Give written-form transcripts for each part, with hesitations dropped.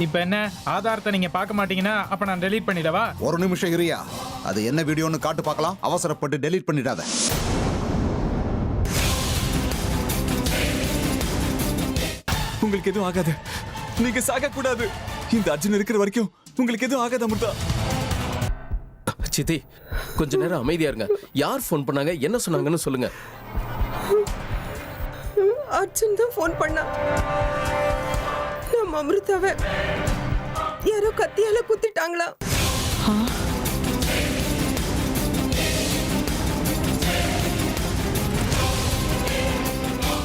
இப்ப என்ன ஆதாரத்தை நீங்க பார்க்க மாட்டீங்கன்னா அப்ப நான் டெலீட் பண்ணிடவா? ஒரு நிமிஷம் இரியா, அது என்ன வீடியோன்னு காட்டு பார்க்கலாம். அவசரப்பட்டு டெலீட் பண்ணிடாத. உங்களுக்கு எதுவும் ஆகாது, நீங்க சாக கூடாது. இந்த அர்ஜுன் இருக்கிற வரைக்கும் உங்களுக்கு எதுவும் ஆகாது அமிர்தா. சித்தி, கொஞ்ச நேரம் அமைதியா இருங்க. யார் ஃபோன் பண்ணாங்க, என்ன சொன்னாங்கன்னு சொல்லுங்க. அர்ஜுன் தான் ஃபோன் பண்ணா. நம்ம அமிர்தாவை யாரோ கத்தியால குத்திட்டாங்களா?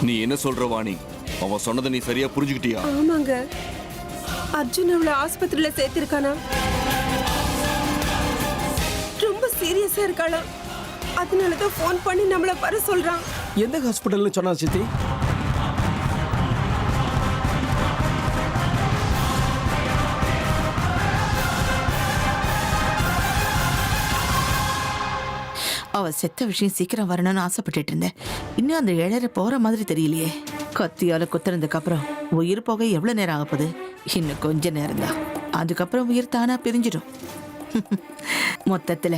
நீ என்ன சொல்ற வாணி? அவன் சொன்னதை நீ சரியா புரிஞ்சுக்கிட்டியா? ஆமாங்க, அர்ஜுன் அவளை ஆஸ்பத்திரியில சேர்த்திருக்கானா. ரொம்ப சீரியஸா இருக்காளா. அதனாலதான் ஃபோன் பண்ணி நம்மள வர சொல்றான். எந்த ஹாஸ்பிட்டல்னு சொன்னா சித்தி? அவ செத்த விஷயம் சீக்கிரம் வரணும்னு ஆசைப்பட்டுட்டு இருந்தேன். இன்னும் அந்த இழற போற மாதிரி தெரியலையே. கத்தியால குத்துறதுக்கு அப்புறம் உயிர் போக எவ்வளவு நேரம் ஆகப்போகுது? இன்னும் கொஞ்ச நேரம் தான், அதுக்கப்புறம் உயிர் தானா பிரிஞ்சிடும். மொத்தத்துல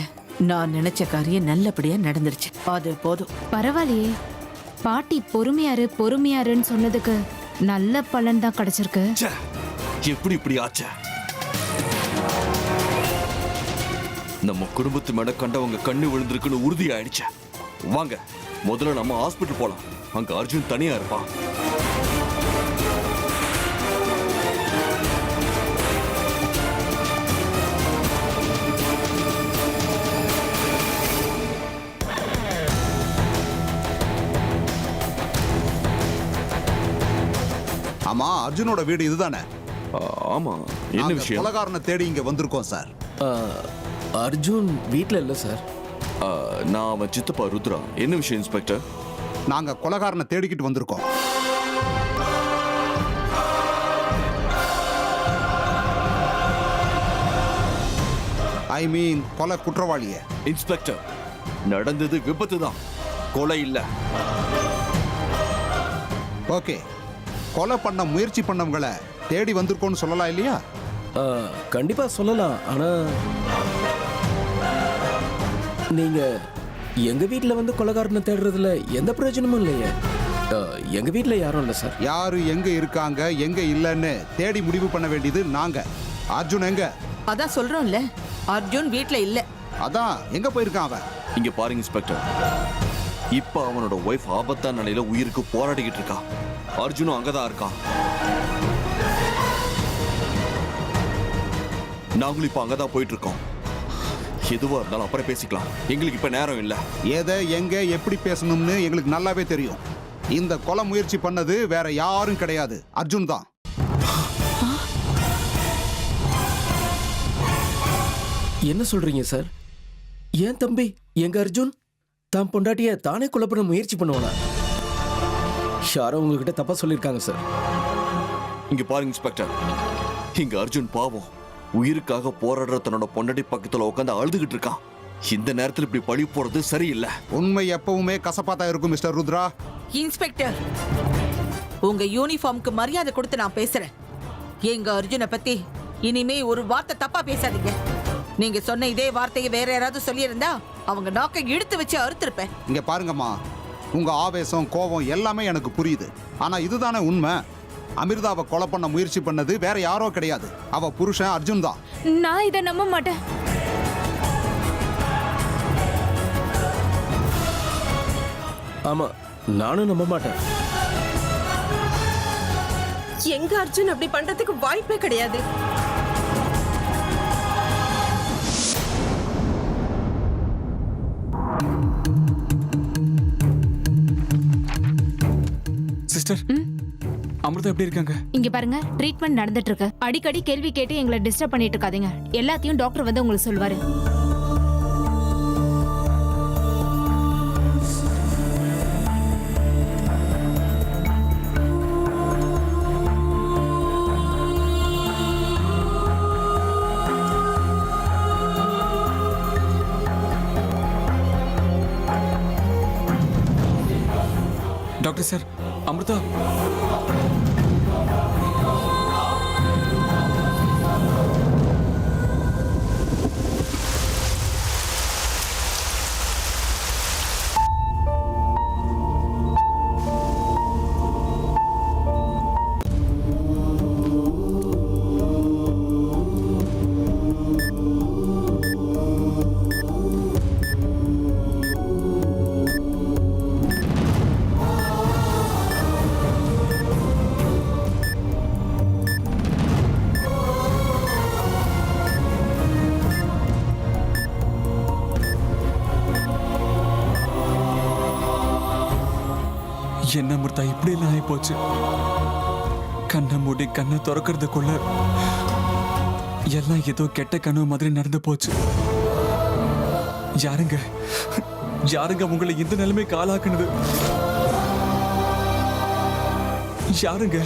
நான் நினைச்ச காரியம் நல்லபடியா நடந்துருச்சு, அது போதும். பரவாயில்லையே, பாட்டி பொறுமையாருன்னு சொன்னதுக்கு நல்ல பலன் தான் கிடைச்சிருக்கு. எப்படி இப்படி ஆச்சா? நம்ம குடும்பத்து மேல கண்டவங்க கண்ணு விழுந்திருக்குன்னு உறுதி ஆயிடுச்சு. வாங்க முதல்ல நம்ம ஹாஸ்பிட்டல் போலாம். அங்க அர்ஜுன் தனியா இருப்பான். ஆமா, அர்ஜுனோட வீடு இதுதானே? ஆமா, என்ன விஷயம்? கொலைகாரனை தேடி இங்க வந்திருக்கோம் சார். அர்ஜுன் வீட்ல இல்ல சார். நான் அவன் சித்தப்பா ருத்ரா. என்ன விஷயம் இன்ஸ்பெக்டர்? நாங்க கொலைகாரனை தேடிக்கிட்டு வந்திருக்கோம். ஐ மீன் கொலை குற்றவாளிய. இன்ஸ்பெக்டர், நடந்தது விபத்து தான், கொலை இல்ல. ஓகே, கொலை பண்ண முயற்சி பண்ணவங்களை தேடி வந்திருக்கோம்னு சொல்லலாம் இல்லையா? கண்டிப்பா சொல்லலாம். ஆனா நீங்க எங்க வீட்ல வந்து கொலைகாரனை தேடுறதுல எந்த பிரயோஜனமும் இல்லையே. எங்க வீட்ல யாரும் இல்ல சார். யாரு எங்க இருக்காங்க எங்க இல்லன்னு தேடி முடிவு பண்ண வேண்டியது நாங்க. அர்ஜுன் எங்க? அதான் சொல்றோம்ல, அர்ஜுன் வீட்ல இல்ல. அதான் எங்க போயிருக்கான் அவன்? இங்க பாருங்க இன்ஸ்பெக்டர், இப்ப அவனோட ஒய்ஃப் ஆபத்தான நிலையில உயிருக்கு போராடிக்கிட்டு இருக்கா. அர்ஜுனும் அங்கதான் இருக்கான். நாங்களும் இப்ப அங்கதான் போயிட்டு இருக்கோம். எதுவா இருந்தாலும் அப்புறம் பேசிக்கலாம், எங்களுக்கு இப்ப நேரம் இல்ல. எதை எங்க எப்படி பேசணும்னு எங்களுக்கு நல்லாவே தெரியும். இந்த கொலை முயற்சி பண்ணது வேற யாரும் கிடையாது, அர்ஜுன் தான். என்ன சொல்றீங்க சார்? ஏன் தம்பி எங்க அர்ஜுன் தான் பொண்டாட்டிய தானே கொலை பண்ண முயற்சி பண்ணுவானா? யாரோ உங்ககிட்ட தப்பா சொல்லியிருக்காங்க சார். இங்க பாருங்க இன்ஸ்பெக்டர், இங்க அர்ஜுன் பாவம் உயிருக்காக போராடுற தன்னோட பொண்டாட்டி பக்கத்துல உட்காந்து அழுதுகிட்டு இருக்கான். இந்த நேரத்தில் இப்படி பழி போறது சரியில்லை. உண்மை எப்பவுமே கசப்பாத்தான் இருக்கும் மிஸ்டர் ருத்ரா. இன்ஸ்பெக்டர், உங்க யூனிஃபார்முக்கு மரியாதை கொடுத்து நான் பேசுறேன். எங்க அர்ஜுனை பத்தி இனிமே ஒரு வார்த்தை தப்பா பேசாதீங்க. நீங்க சொன்ன இதே வார்த்தையை வேற யாராவது சொல்லியிருந்தா அவங்க நாக்கை இழுத்து வச்சு அறுத்திருப்பேன். இங்க பாருங்கம்மா, உங்க ஆவேசம் கோபம் எல்லாமே எனக்கு புரியுது. ஆனா இதுதானே உண்மை. அமிர்தாவை கொலை பண்ண முயற்சி பண்ணது வேற யாரோ கிடையாது, அவ புருஷன் அர்ஜுன் தான். நான் இதை நம்ப மாட்டேன். ஆமா, நானும் நம்ப மாட்டேன். எங்க அர்ஜுன் அப்படி பண்றதுக்கு வாய்ப்பே கிடையாது. சிஸ்டர், அமிர்தா எப்படி இருக்காங்க? இங்க பாருங்க, ட்ரீட்மெண்ட் நடந்துட்டு இருக்கு. அடிக்கடி கேள்வி கேட்டு எங்களை டிஸ்டர்ப் பண்ணிட்டு இருக்காதீங்க. எல்லாத்தையும் டாக்டர் வந்து உங்களுக்கு சொல்வாரு. டாக்டர் சார், அமிர்தா என்ன அமிர்தா இப்படி எல்லாம் ஆகி போச்சு? கண்ணை மூடி கண்ணை திறக்கிறதுக்குள்ள எல்லாம் ஏதோ கெட்ட கனவு மாதிரி நடந்து போச்சு. யாருங்க யாருங்க உங்களை இந்த நிலைமைக்கு ஆளாக்குனது? யாருங்க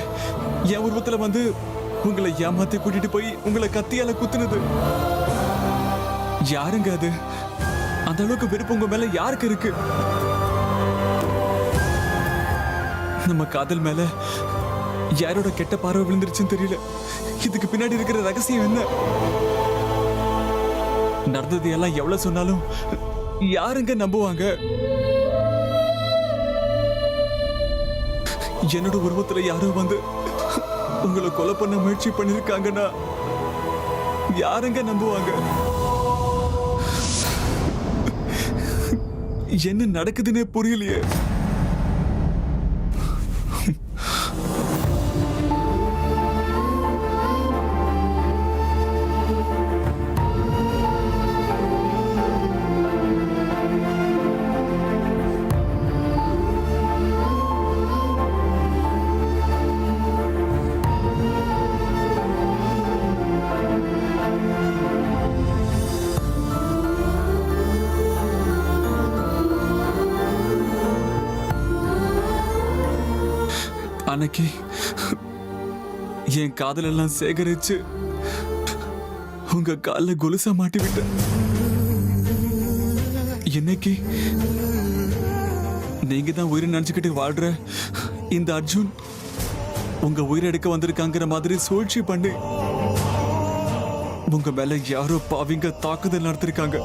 என் உருவத்துல வந்து உங்களை ஏமாத்தி கூட்டிட்டு போய் உங்களை கத்தியால குத்துனது? யாருங்க அது? அந்த அளவுக்கு வெறுப்பு உங்க மேல யாருக்கு இருக்கு? நம்ம காதல் மேல யாரோட கெட்ட பார்வை விழுந்துருச்சுன்னு தெரியல. இதுக்கு பின்னாடி இருக்கிற ரகசியம் என்ன? நடந்தது எல்லாம் எவ்வளவு சொன்னாலும் யாருங்க நம்புவாங்க? என்னோட உருவத்துல யாரோ வந்து உங்களை கொலை பண்ண முயற்சி பண்ணிருக்காங்கன்னா யாருங்க நம்புவாங்க? என்ன நடக்குதுன்னே புரியலையே. அன்னைக்கு என் காதலெல்லாம் சேகரிச்சு உங்க கால கொலுசா மாட்டி விட்டேன். இன்னைக்கு நீங்க தான் உயிரை நினைச்சுக்கிட்டு வாழ்ற இந்த அர்ஜுன் உங்க உயிரை எடுக்க வந்திருக்காங்கிற மாதிரி சூழ்ச்சி பண்ணி உங்க மேல யாரோ பாவிங்க தாக்குதல் நடத்திருக்காங்க.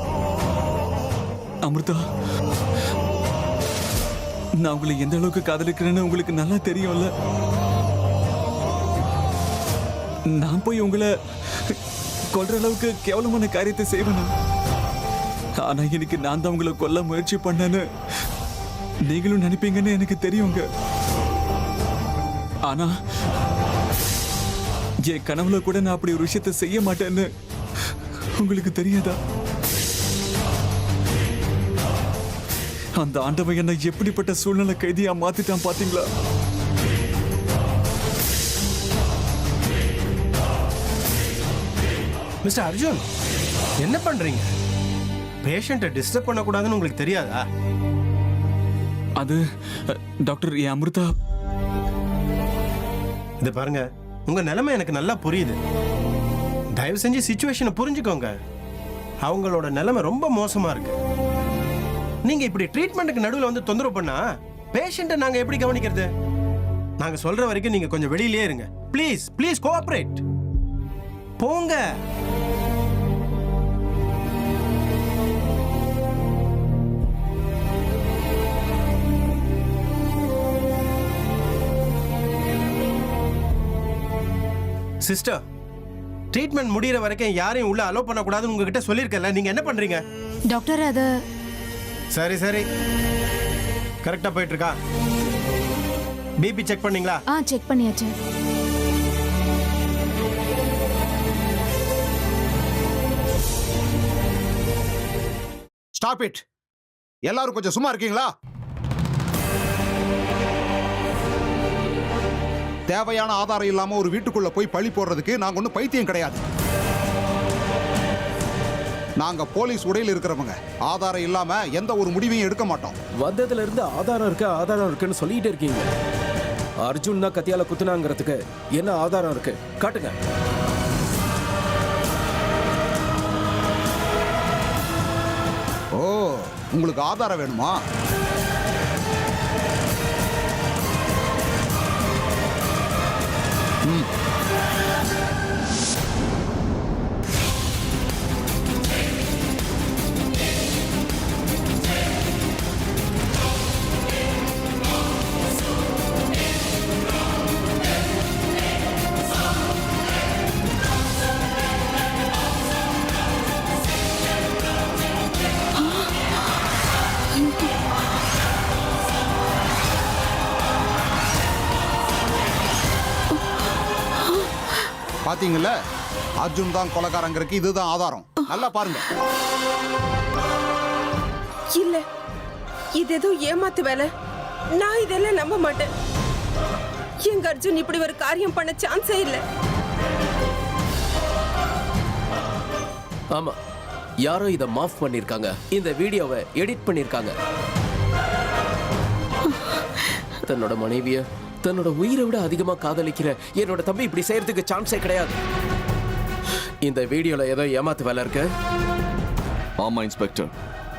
அமிர்தா, நான் உங்களை எந்த அளவுக்கு காதலிக்கிறேன்னு உங்களுக்கு நல்லா தெரியும்ல. நான் போய் உங்களை கொல்ற அளவுக்கு கேவலமான காரியத்தை செய்வேனா? ஆனா இன்னைக்கு நான் தான் உங்களை கொல்ல முயற்சி பண்ணேன்னு நீங்களும் நினைப்பீங்கன்னு எனக்கு தெரியுங்க. ஆனா என் கனவுல கூட நான் அப்படி ஒரு விஷயத்தை செய்ய மாட்டேன்னு உங்களுக்கு தெரியாதா? அந்த ஆண்டவன் என்ன எப்படிப்பட்ட சூழ்நிலை கைதியா மாத்திட்டான் பாத்தீங்களா? மிஸ்டர் அர்ஜுன், என்ன பண்றீங்க? பேஷண்ட்டை டிஸ்டர்ப் பண்ணக்கூடாதுன்னு உங்களுக்கு தெரியாதா? அது டாக்டர் என் அமிர்தா. இது பாருங்க, உங்க நிலைமை எனக்கு நல்லா புரியுது. தயவு செஞ்சு சிச்சுவேஷனை புரிஞ்சுக்கோங்க. அவங்களோட நிலைமை ரொம்ப மோசமா இருக்கு. நீங்க இப்படி ட்ரீட்மெண்ட்டுக்கு நடுவில் வந்து தொந்தரவு பண்ணா பேஷண்ட்டை நாங்க எப்படி கவனிக்கிறது? நாங்க சொல்ற வரைக்கும் நீங்க கொஞ்சம் வெளியிலே இருங்க. Please please cooperate. போங்க. சிஸ்டர், ட்ரீட்மெண்ட் முடியற வரைக்கும் யாரையும் உள்ள அலோ பண்ணக்கூடாதுன்னு உங்ககிட்ட சொல்லியிருக்கல. நீங்க என்ன பண்றீங்க? டாக்டர் அது சரி சரி, கரெக்டா போயிட்டு இருக்கா? பிபி செக் பண்ணீங்களா? செக் பண்ணியாச்சு. Stop it. எல்லாரும் கொஞ்சம் சும்மா இருக்கீங்களா? தேவையான ஆதாரம் இல்லாம ஒரு வீட்டுக்குள்ள போய் பழி போடுறதுக்கு நாங்க ஒன்றும் பைத்தியம் கிடையாது. நாங்க போலீஸ் உடையில் இருக்கிறவங்க. ஆதாரம் இல்லாம எந்த ஒரு முடிவையும் எடுக்க மாட்டோம். வந்ததுல இருந்து ஆதாரம் இருக்குன்னு சொல்லிட்டே இருக்கீங்க. அர்ஜுன் தான் கத்தியால குத்துனாங்கிறதுக்கு என்ன ஆதாரம் இருக்கு? காட்டுங்க. ஓ, உங்களுக்கு ஆதாரம் வேணுமா? பாத்தீங்கல்ல, அர்ஜுன் தான் கொலைகாரங்கிறதுக்கு இதுதான் ஆதாரம். நல்லா பாருங்க. இல்ல, இது ஏதோ ஏமாத்து வேலை. நான் இதெல்லாம் நம்ப மாட்டேன். எங்க அர்ஜுன் இப்படி ஒரு காரியம் பண்ண சான்ஸே இல்லை. ஆமா, யாரோ இதை மாஃப் பண்ணிருக்காங்க, இந்த வீடியோவை எடிட் பண்ணிருக்காங்க. தன்னோட மனைவிய தன்னோட உயிரை விட அதிகமா காதலிக்கிற என்னோட தம்பி இப்படி செய்யறதுக்கு சான்ஸே கிடையாது. இந்த வீடியோல ஏதோ ஏமாத்து வேலை இருக்கு. ஆமா இன்ஸ்பெக்டர்,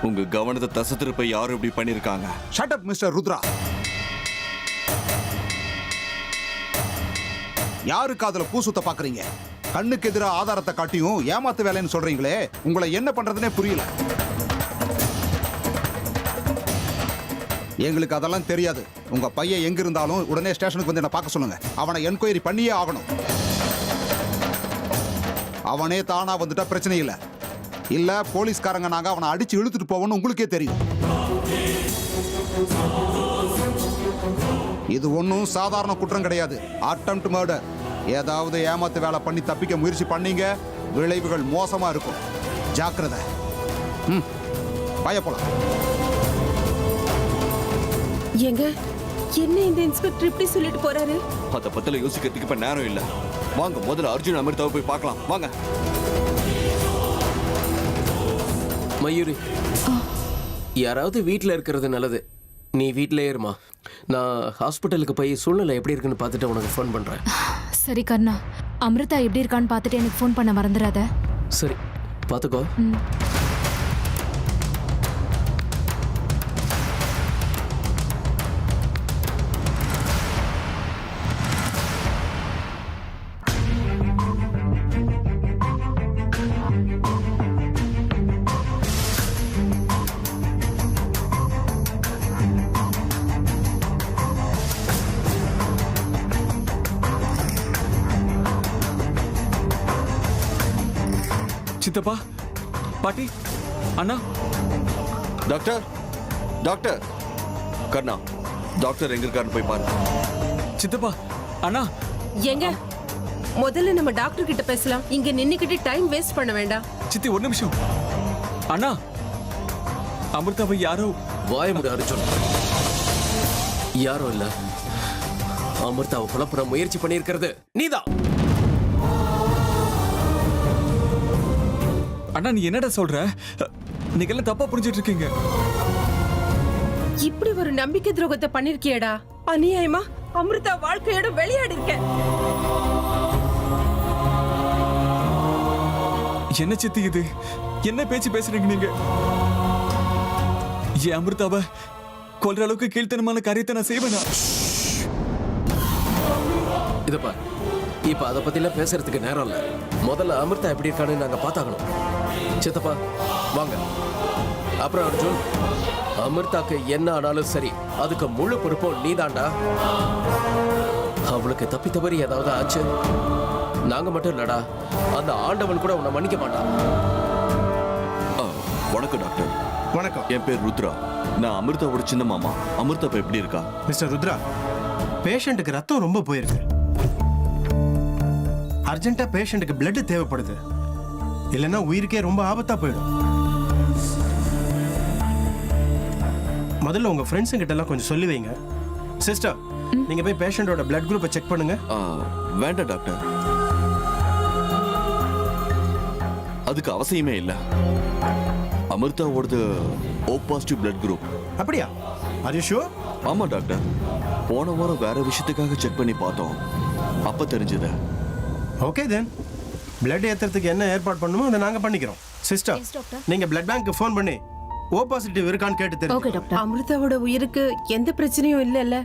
உங்க கவனத்தை தசை திருப்ப யாரும் இப்படி பண்ணிருக்காங்க. Shut up mister Rudra. யாருக்கு அதுல பூ சுத்த பாக்குறீங்க? கண்ணுக்கு எதிராக ஆதாரத்தை காட்டியும் ஏமாத்து வேலைன்னு சொல்றீங்களே, உங்களை என்ன பண்றதுனே புரியல. எங்களுக்கு அதெல்லாம் தெரியாது. உங்க பையன் எங்க இருந்தாலும் உடனே ஸ்டேஷனுக்கு வந்து என்ன பார்க்க சொல்லுங்க. அவனை என்கொயரி பண்ணியே ஆகணும். அவனே தானா வந்துட்டா பிரச்சனை இல்லை. இல்ல போலீஸ்காரங்க நாங்க அவனை அடிச்சு இழுத்துட்டு போவோம்னு உங்களுக்கே தெரியும். இது ஒன்றும் சாதாரண குற்றம் கிடையாது. Attempt murder. ஏதாவது ஏமாத்து வேலை பண்ணி தப்பிக்க முயற்சி பண்ணீங்க, விளைவுகள் மோசமா இருக்கும். ஜாக்கிரதை. பயப்படலாம். எங்க என்ன இந்த இன்ஸ்பெக்டர் இப்படி சொல்லிட்டு போறாரு? அத பத்தில யோசிக்கிறதுக்கு இப்ப நேரம் இல்ல. வாங்க முதல்ல அர்ஜுன் அமிர்தாவை போய் பார்க்கலாம். வாங்க. மயூரி, யாராவது வீட்டில் இருக்கிறது நல்லது. நீ வீட்டிலே இருமா. நான் ஹாஸ்பிட்டலுக்கு போய் சூழ்நிலை எப்படி இருக்குன்னு பார்த்துட்டு உனக்கு ஃபோன் பண்றேன். சரி கர்ணா, அமிர்தா எப்படி இருக்கான்னு பார்த்துட்டு எனக்கு ஃபோன் பண்ண மறந்துடாத. சரி, பார்த்துக்கோ. சித்தப்பா, பாட்டி, அண்ணா. டாக்டர், டாக்டர், கர்ணா, டாக்டர் எங்க இருக்காருன்னு போய் பாருங்க. சித்தப்பா, அண்ணா. எங்க முதல்ல நம்ம டாக்டர் கிட்ட பேசலாம். இங்க நின்னுக்கிட்டு டைம் வேஸ்ட் பண்ண வேண்டாம். சித்தி, ஒரு நிமிஷம். அண்ணா, அமிர்தாவை யாரோ. வாய முடி அர்ஜுன். யாரும் இல்ல, அமிர்தாவை குழப்பற முயற்சி பண்ணியிருக்கிறது நீதான். அண்ணா, நீ என்னடா சொல்ற? நீங்க எல்லாம் தப்பா புரிஞ்சிட்டு இருக்கீங்க. இப்படி ஒரு நம்பிக்கை துரோகத்தை பண்ணிருக்கியடா. அநியாயமா அமிர்தா வாழ்க்கையோட விளையாடி இருக்க. என்ன சித்தி இது? என்ன பேச்சு பேசுறீங்க நீங்க? ஏன் அமிர்தாவை கொல்ற அளவுக்கு கீழ்த்தனமான காரியத்தை நான் செய்வேனா? இதப்பா, இப்ப அதை பத்திலாம் பேசுறதுக்கு நேரம் இல்ல. முதல்ல அமிர்தா எப்படி இருக்கான்னு நாங்க பார்த்தாகணும். சித்தப்பா, வாங்க. அப்புறம் அர்ஜுன், அமிர்தாக்கு என்ன ஆனாலும் சரி, அதுக்கு முழு பொறுப்பும் நீதாண்டா. அவளுக்கு தப்பி தவறி ஏதாவது ஆச்சு, நாங்க மட்டும் இல்லடா, அந்த ஆண்டவன் கூட உன்னை மன்னிக்க மாட்டான். வணக்கம் டாக்டர். வணக்கம். என் பேர் ருத்ரா. நான் அமிர்தாவோட சின்ன மாமா. அமிர்தா இப்ப எப்படி இருக்கா? மிஸ்டர் ருத்ரா, பேஷண்ட்டுக்கு ரத்தம் ரொம்ப போயிருக்கு. அர்ஜென்ட்டா பேஷண்ட்டுக்கு பிளட் தேவைப்படுது. இல்லைன்னா உயிருக்கே ரொம்ப ஆபத்தா போயிடும். முதல்ல உங்க ஃப்ரெண்ட்ஸ் கிட்ட எல்லாம் கொஞ்சம் சொல்லி வைங்க. சிஸ்டர், நீங்க போய் பேஷண்டோட பிளட் குரூப்பை செக் பண்ணுங்க. வேண்டாம் டாக்டர், அதுக்கு அவசியமே இல்ல. அமிர்தாவோடது O பாசிட்டிவ் பிளட் குரூப். அப்படியா? Are you sure? ஆமா டாக்டர், போன வாரம் வேற விஷயத்துக்காக செக் பண்ணி பார்த்தோம், அப்ப தெரிஞ்சது. ஓகே தென், பிளட் ஏத்துறதுக்கு என்ன ஏற்பாடு பண்ணுமோ அதை நாங்க பண்ணிக்கிறோம். சிஸ்டர், நீங்க பிளட் பேங்க்கு ஃபோன் பண்ணி O பாசிட்டிவ் இருக்கான்னு கேட்டு தெரிஞ்சுக்கோங்க. அமிர்தாவோட உயிருக்கு எந்த பிரச்சனையும் இல்லைல்ல?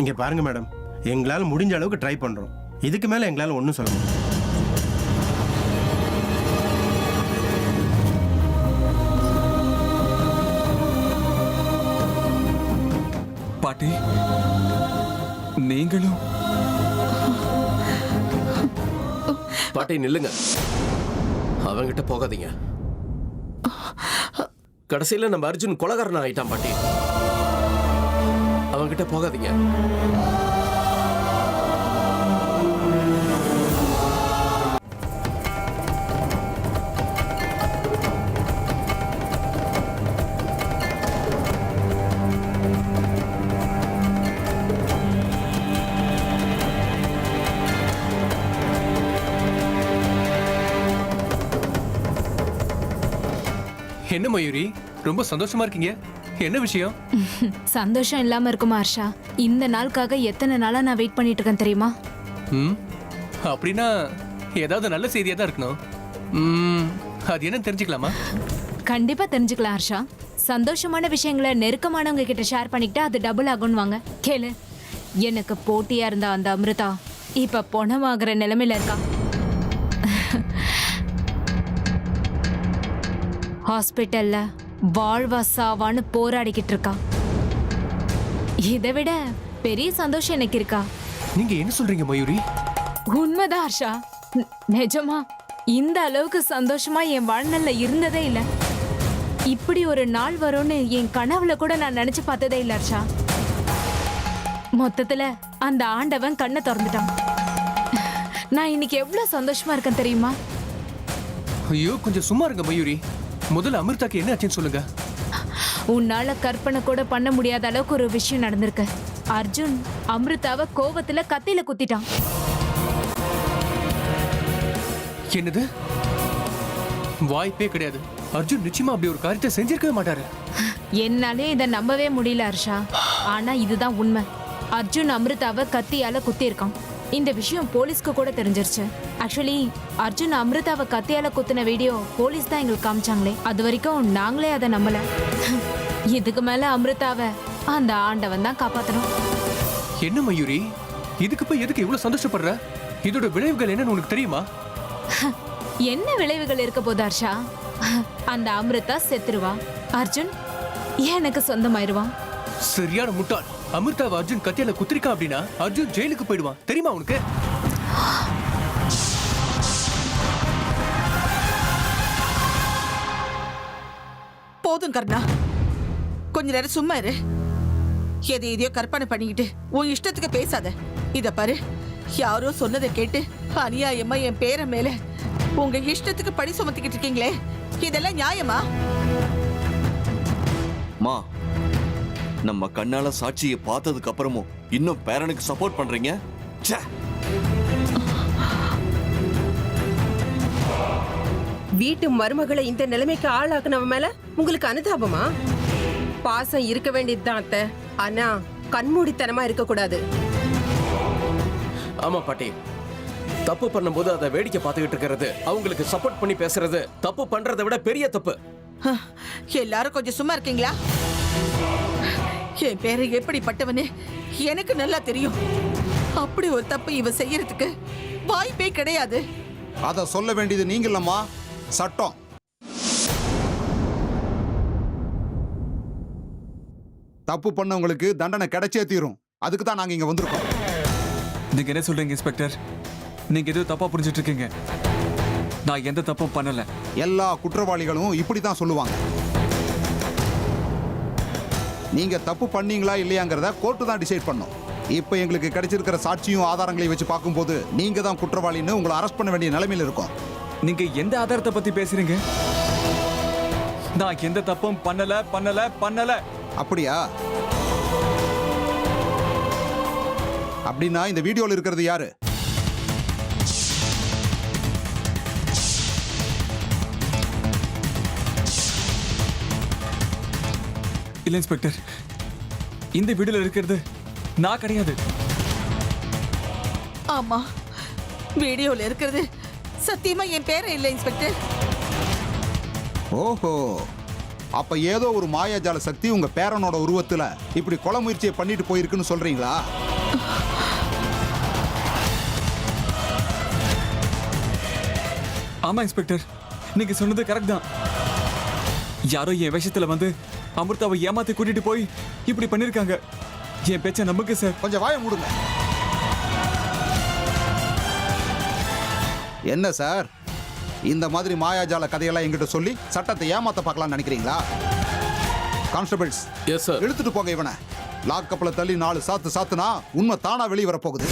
இங்க பாருங்க மேடம், எங்களால முடிஞ்ச அளவுக்கு ட்ரை பண்றோம். இதுக்கு மேல எங்களால ஒன்றும் சொல்ல முடியாது. பாட்டி, நீங்களும். பாட்டி நில்லுங்க, அவங்கிட்ட போகாதீங்க. கடைசியில நம்ம அர்ஜுன் கொலகாரன் ஆயிட்டான். பாட்டி, அவங்கிட்ட போகாதீங்க. என்ன மயூரி ரொம்ப சந்தோஷமா இருக்கீங்க? என்ன விஷயம்? சந்தோஷம் இல்லாம இருக்குமா ஹர்ஷா? இந்த நாளுக்காக எத்தனை நாளா நான் வெயிட் பண்ணிட்டு இருக்கேன் தெரியுமா? ம் அப்படின்னா ஏதாவது நல்ல செய்தியா தான் இருக்கணும். அது என்னன்னு தெரிஞ்சுக்கலாமா? கண்டிப்பா தெரிஞ்சுக்கலாம் ஹர்ஷா. சந்தோஷமான விஷயங்களை நெருக்கமானவங்க கிட்ட ஷேர் பண்ணிக்கிட்டா அது டபுள் ஆகும்னு வாங்க. கேளு, எனக்கு போட்டியா இருந்த அந்த அமிர்தா இப்ப பொணமாகிற நிலைமையில இருக்கா. ஹாஸ்பிட்டல்ல வாழ்வா சாவான்னு போராடிக்கிட்டு இருக்கா. இதை விட பெரிய சந்தோஷம் எனக்கு இருக்கா? நீங்க என்ன சொல்றீங்க மயூரி? உண்மைதான் ஹர்ஷா. நிஜமா இந்த அளவுக்கு சந்தோஷமா என் வாழ்நாள்ல இருந்ததே இல்ல. இப்படி ஒரு நாள் வரும்னு என் கனவுல கூட நான் நினைச்சு பார்த்ததே இல்ல ஹர்ஷா. மொத்தத்துல அந்த ஆண்டவன் கண்ணை திறந்துட்டான். நான் இன்னைக்கு எவ்வளவு சந்தோஷமா இருக்கேன் தெரியுமா? ஐயோ கொஞ்சம் சும்மா இருங்க மயூரி. முதல்ல அமிர்தாக்கு என்ன ஆச்சுன்னு சொல்லுங்க. உன்னால கற்பனை கூட பண்ண முடியாத அளவுக்கு ஒரு விஷயம் நடந்திருக்கு. அர்ஜுன் அமிர்தாவை கோவத்துல கத்தியில குத்திட்டான். என்னது? வாய்ப்பே கிடையாது. அர்ஜுன் நிச்சயமா அப்படி ஒரு காரியத்தை செஞ்சிருக்கவே மாட்டாரு. என்னாலே இதை நம்பவே முடியல ஹர்ஷா. ஆனா இதுதான் உண்மை. அர்ஜுன் அமிர்தாவை கத்தியால குத்திருக்கான். இந்த விஷயம் போலீஸ்க்கு கூட தெரிஞ்சிருச்சு. ஆக்சுவலி அர்ஜுன் அமிர்தாவை கத்தியால குத்தின வீடியோ போலீஸ் தான் எங்களுக்கு காமிச்சாங்களே. அது வரைக்கும் நாங்களே அதை நம்பல. இதுக்கு மேல அமிர்தாவை அந்த ஆண்டவன் தான் காப்பாத்தணும். என்ன மயூரி, இதுக்கு போய் எதுக்கு இவ்வளவு சந்தோஷப்படுற? இதோட விளைவுகள் என்னன்னு உனக்கு தெரியுமா? என்ன விளைவுகள் இருக்க போது ஹர்ஷா? அந்த அமிர்தா செத்துருவா, அர்ஜுன் எனக்கு சொந்தமாயிருவான். சரியான முட்டாள். அமிர்தாவை அர்ஜுன் கத்தியால குத்திருக்கான் அப்படின்னா அர்ஜுன் ஜெயிலுக்கு போயிடுவான். தெரியுமா உனக்கு? போதும் கர்ணா, கொஞ்ச நேரம் சும்மா இரு. எதையோ கற்பனை பண்ணிக்கிட்டு உன் இஷ்டத்துக்கு பேசாத. இத பாரு, யாரோ சொன்னதை கேட்டு அநியாயமா என் பேரை மேல உங்க இஷ்டத்துக்கு பழி சுமத்திக்கிட்டு இருக்கீங்களே, இதெல்லாம் நியாயமா? மா, நம்ம கண்ணால சாட்சியை பார்த்ததுக்கு அப்புறமும் இன்னும் பேரனுக்கு சப்போர்ட் பண்றீங்க? ச்சே. வீட்டு மருமகளை இந்த நிலைமைக்கு ஆளாக்குனவ மேல உங்களுக்கு அனுதாபமா? பாசம் இருக்க வேண்டியதுதான் அத்தை. ஆனா கண்மூடித்தனமா இருக்க கூடாது. ஆமா பாட்டி, தப்பு பண்ணும்போது அதை வேடிக்கை பார்த்துக்கிட்டு இருக்கிறது, அவங்களுக்கு சப்போர்ட் பண்ணி பேசுறது தப்பு பண்றதை விட பெரிய தப்பு. எல்லாரும் கொஞ்சம் சும்மா இருக்கீங்களா? என் பேரை எப்படிப்பட்டவனே எனக்கு நல்லா தெரியும். அப்படி ஒரு தப்பு இவ செய்யறதுக்கு வாய்ப்பே கிடையாது. அதை சொல்ல வேண்டியது நீங்க இல்லம்மா, சட்டம். தப்பு பண்ணவங்களுக்கு தண்டனை கிடைச்சே தீரும். அதுக்கு தான் நாங்க இங்க வந்திருக்கோம். நீங்க என்ன சொல்றீங்க இன்ஸ்பெக்டர்? நீங்க ஏதோ தப்பா புரிஞ்சிட்டு இருக்கீங்க. நான் எந்த தப்பும் பண்ணல. எல்லா குற்றவாளிகளும் இப்படி தான் சொல்லுவாங்க. நீங்க தப்பு பண்ணீங்களா இல்லையாங்கிறத கோர்ட்டு தான் டிசைட் பண்ணும். இப்போ எங்களுக்கு கிடைச்சிருக்கிற சாட்சியும் ஆதாரங்களையும் வச்சு பார்க்கும்போது நீங்க தான் குற்றவாளின்னு உங்களை அரெஸ்ட் பண்ண வேண்டிய நிலைமையில இருக்கும். நீங்க எந்த ஆதாரத்தை பத்தி பேசுறீங்க? நான் எந்த தப்பும் பண்ணல. அப்படியா? அப்படின்னா இந்த வீடியோல இருக்கிறது யாரு? இல்ல இன்ஸ்பெக்டர், இந்த வீடியோல இருக்கிறது நான் கிடையாது. ஆமா, வீடியோல இருக்கிறது சத்தியமா என் பேரே இல்லை இன்ஸ்பெக்டர். ஓஹோ, அப்ப ஏதோ ஒரு மாயாஜால சக்தி உங்க பேரனோட உருவத்துல இப்படி கொலை முயற்சியை பண்ணிட்டு போயிருக்குன்னு சொல்றீங்களா? ஆமா இன்ஸ்பெக்டர், நீங்க சொன்னது கரெக்ட் தான். யாரோ என் விஷயத்துல வந்து அமிர்தாவை ஏமாத்தி கூட்டிட்டு போய் இப்படி பண்ணிருக்காங்க. என் பேச்ச நம்புங்க சார். கொஞ்சம் வாயை மூடுங்க. என்ன சார், இந்த மாதிரி மாயாஜால கதையெல்லாம் எங்கிட்ட சொல்லி சட்டத்தை ஏமாத்த பார்க்கலாம்னு நினைக்கிறீங்களா? Constables, yes sir. இழுத்துட்டு போங்க இவனை. லாக்கப்ல தள்ளி 4 சாத்துனா உண்மை தானா வெளியே வரப்போகுது.